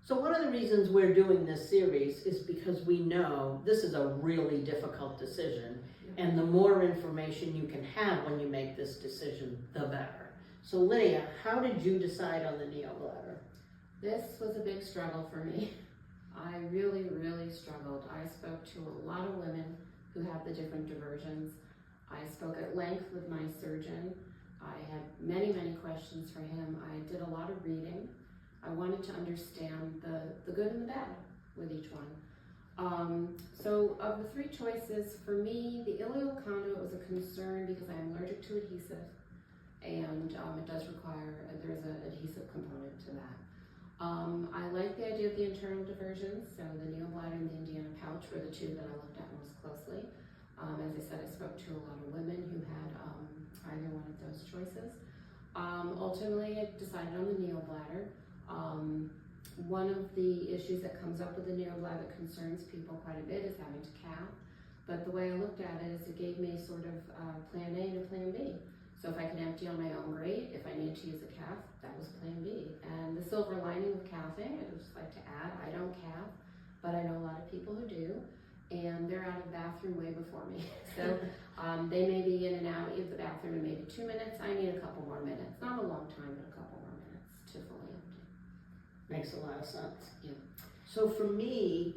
So one of the reasons we're doing this series is because we know this is a really difficult decision, and the more information you can have when you make this decision, the better. So Lydia, how did you decide on the NeoBladder? This was a big struggle for me. I really, really struggled. I spoke to a lot of women who have the different diversions. I spoke at length with my surgeon. I had many, many questions for him. I did a lot of reading. I wanted to understand the good and the bad with each one. So of the three choices, for me, the ileal conduit was a concern because I am allergic to adhesive, and it does require, there's an adhesive component to that. I like the idea of the internal diversions, so the NeoBladder and the Indiana pouch were the two that I looked at most closely. As I said, I spoke to a lot of women who had either one of those choices. Ultimately, I decided on the NeoBladder. One of the issues that comes up with the NeoBladder that concerns people quite a bit is having to cath. But the way I looked at it is it gave me sort of plan A and a plan B. So if I could empty on my own, great. If I needed to use a cath, that was plan B. And the silver lining with cathing, I would just like to add, I don't cath, but I know a lot of people who do. And they're out of the bathroom way before me. So they may be in and out of the bathroom in maybe 2 minutes. I need a couple more minutes. Not a long time, but a couple more minutes to fully empty. Makes a lot of sense. Yeah. So for me,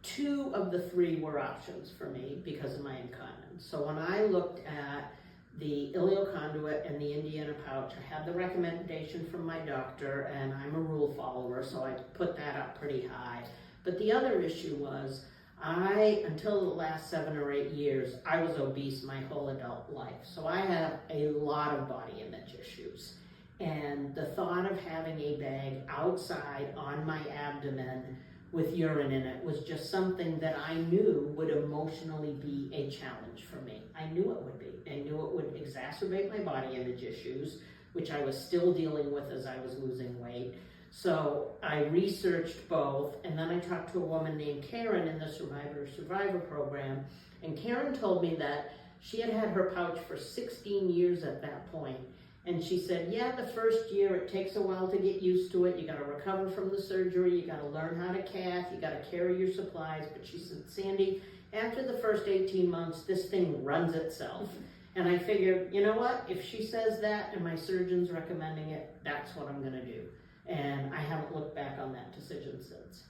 2 of the 3 were options for me because of my incontinence. So when I looked at the ileal conduit and the Indiana pouch, I had the recommendation from my doctor, and I'm a rule follower, so I put that up pretty high. But the other issue was, until the last 7 or 8 years, I was obese my whole adult life. So I have a lot of body image issues. And the thought of having a bag outside on my abdomen with urine in it was just something that I knew would emotionally be a challenge for me. I knew it would be. I knew it would exacerbate my body image issues, which I was still dealing with as I was losing weight. So I researched both, and then I talked to a woman named Karen in the Survivor program, and Karen told me that she had had her pouch for 16 years at that point. And she said, yeah, the first year it takes a while to get used to it. You got to recover from the surgery. You got to learn how to cath. You got to carry your supplies. But she said, Sandy, after the first 18 months, this thing runs itself. And I figured, you know what? If she says that and my surgeon's recommending it, that's what I'm going to do. And I haven't looked back on that decision since.